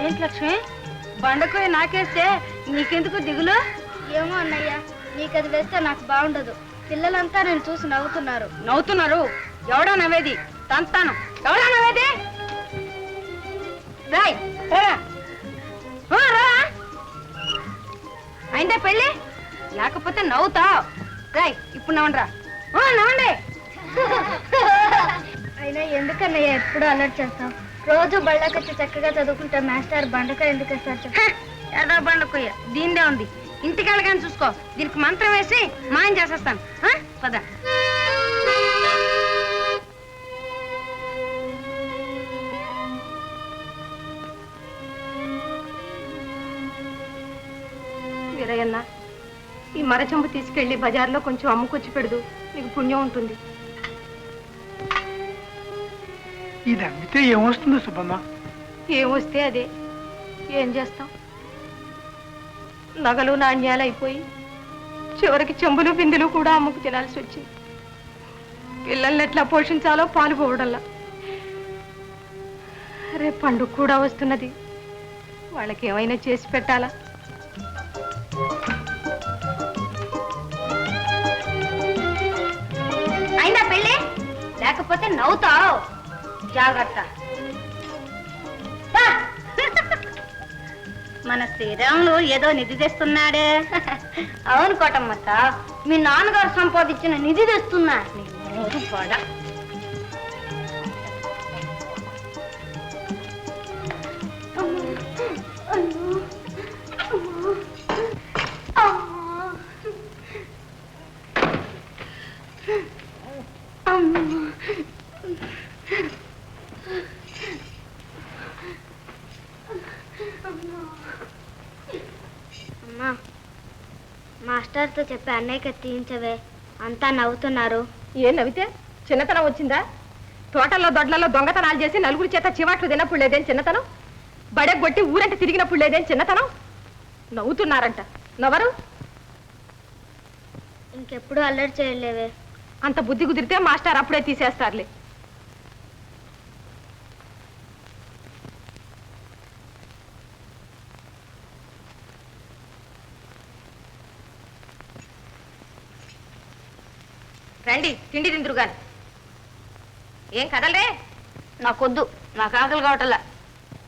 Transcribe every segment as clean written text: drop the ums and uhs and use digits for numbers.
ఏంటి లక్ష్మి, బండకోయి నాకేస్తే నీకెందుకు దిగులు? ఏమో అన్నయ్య, నీకది వేస్తే నాకు బాగుండదు. పిల్లలంతా నేను చూసి నవ్వుతున్నారు. నవ్వుతున్నారు? ఎవడో నవ్వేది? తంతాను. ఎవడో నవ్వేది? రాయ్ అయిందే పెళ్ళి, లేకపోతే నవ్వుతావు. రాయ్ ఇప్పుడు నవ్వండిరా. నవ్వండి. అయినా ఎందుకన్నయ్య ఎప్పుడు అలర్ట్ చేస్తావు? రోజు బళ్ళకొచ్చి చక్కగా చదువుకుంటే మాస్టర్ బండకాయ ఎందుకు వేస్తారు? ఏదో బండకోయ్య దీనిదే ఉంది. ఇంటికి వెళ్ళగానే చూసుకో. దీనికి మంత్రం వేసి మాయం చేసేస్తాను. పద. వీరయ్యన్న, ఈ మరచెంబు తీసుకెళ్లి బజార్లో కొంచెం అమ్ముకొచ్చి పెడదు, నీకు పుణ్యం ఉంటుంది. ఇది అమ్మితే ఏమొస్తుంది సుబ్బమ్మ? ఏమొస్తే అదే. ఏం చేస్తాం? నగలు నాణ్యాలు అయిపోయి చివరికి చెంబులు బిందెలు కూడా అమ్ముకు తినాల్సి వచ్చింది. పిల్లల్ని ఎట్లా పోషించాలో పాలు పోవడంలా. రేపు పండుగ కూడా వస్తున్నది, వాళ్ళకి ఏమైనా చేసి పెట్టాలా? అయినా పెళ్ళి లేకపోతే నవ్వుతావు. జాగ్రత్త. మన శ్రీరాములు ఏదో నిధి తెస్తున్నాడే. అవును కోటమ్మత్త, మీ నాన్నగారు సంపాదించిన నిధి తెస్తున్నా. కూడా మాస్టర్తో చెప్పి అన్నయ్యకి తీయించవే, అంతా నవ్వుతున్నారు. ఏం నవ్వితే చిన్నతనం వచ్చిందా? తోటల్లో దొడ్లలో దొంగతనాలు చేసి నలుగురి చేత చివాట్లు తిన్నప్పుడు లేదేం చిన్నతనం? బడెగొట్టి ఊరంటే తిరిగినప్పుడు లేదేం చిన్నతనం? నవ్వుతున్నారంట. నవ్వరు? ఇంకెప్పుడు అల్లరి చేయలేవే. అంత బుద్ధి కుదిరితే మాస్టర్ అప్పుడే తీసేస్తారులే. రండి, తిండి తిందురుగాని. ఏం కదలరే? నాకొద్దు, నాకు ఆకలి కావటల్లా.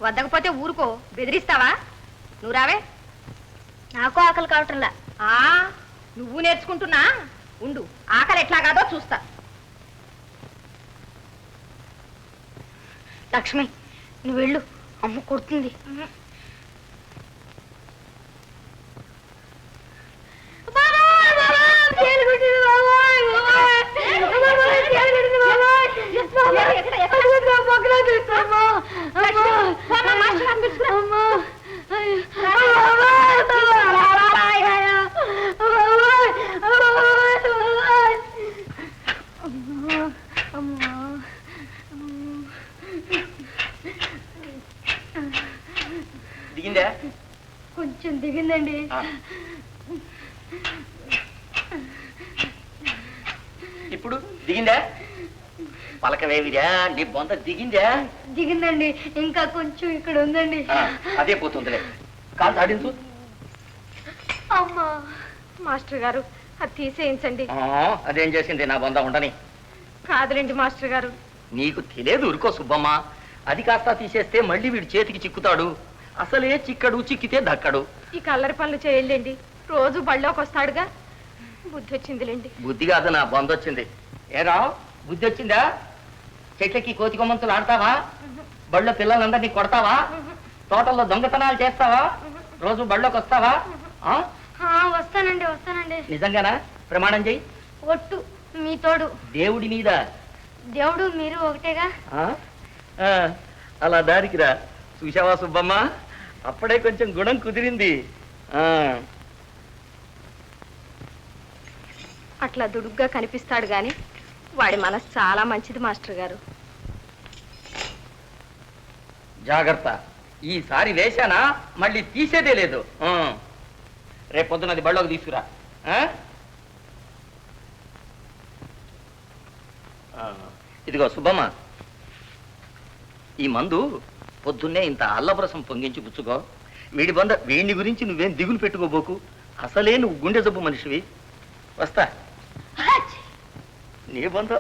వద్దకపోతే ఊరుకో. బెదిరిస్తావా? నువ్వు రావే. నాకు ఆకలి కావటంలా. నువ్వు నేర్చుకుంటున్నా ఉండు, ఆకలి ఎట్లా కాదో చూస్తా. లక్ష్మి, నువ్వు వెళ్ళు, అమ్మ కొడుతుంది. దిగిందా? కొంచెం దిగిందండి. ఇప్పుడు దిగిందా? పలకవేవిరా, నీ బొంత దిగిందా? దిగిందండి, ఇంకా కొంచెం ఇక్కడ ఉందండి. అదే పోతుందిలే. కాలు తాడించు. అమ్మా. మాస్టర్ గారు, అది తీసేయించండి. అదేం చేసింది నా బొంద ఉండని? కాదులేండి మాస్టర్ గారు. నీకు తెలియదు, ఊరుకో సుబ్బమ్మ. అది కాస్త తీసేస్తే మళ్ళీ వీడి చేతికి చిక్కుతాడు. అసలే చిక్కడు, చిక్కితే దక్కడు. ఈ కల్లరి పనులు చేయలేండి, రోజు బళ్ళోకి వస్తాడుగా. బుద్ధి వచ్చిందిలేండి. బుద్ధి కాదు, నా బొంద వచ్చింది. ఏరా, బుద్ధి వచ్చిందా? చెట్లకి కోతి కొమ్మంతులు ఆడతావా? బళ్ళో పిల్లలందరినీ కొడతావా? తోటల్లో దొంగతనాలు చేస్తావా? రోజు బళ్ళోకి వస్తావా? వస్తానండి, వస్తానండి. నిజంగానా? ప్రమాణం చెయ్యి. ఒట్టు మీ తోడు. దేవుడి మీద. దేవుడు మీరు ఒకటేగా. అలా దారికిరా. చూశావా సుబ్బమ్మ, అప్పుడే కొంచెం గుణం కుదిరింది. అట్లా దుడుగ్గా కనిపిస్తాడు గాని వాడి మనసు చాలా మంచిది మాస్టర్ గారు. జాగ్రత్త, ఈసారి వేశానా మళ్ళీ తీసేదే లేదు. రేపు పొద్దున్నది బళ్ళోకి తీసుకురా. ఇదిగో సుబ్బమ్మ, ఈ మందు పొద్దున్నే ఇంత అల్లపురసం పొంగించి పుచ్చుకో. వీడిని గురించి నువ్వేం దిగులు పెట్టుకోబోకు. అసలే నువ్వు గుండె జబ్బు మనిషివి. వస్తా. నీ బంధం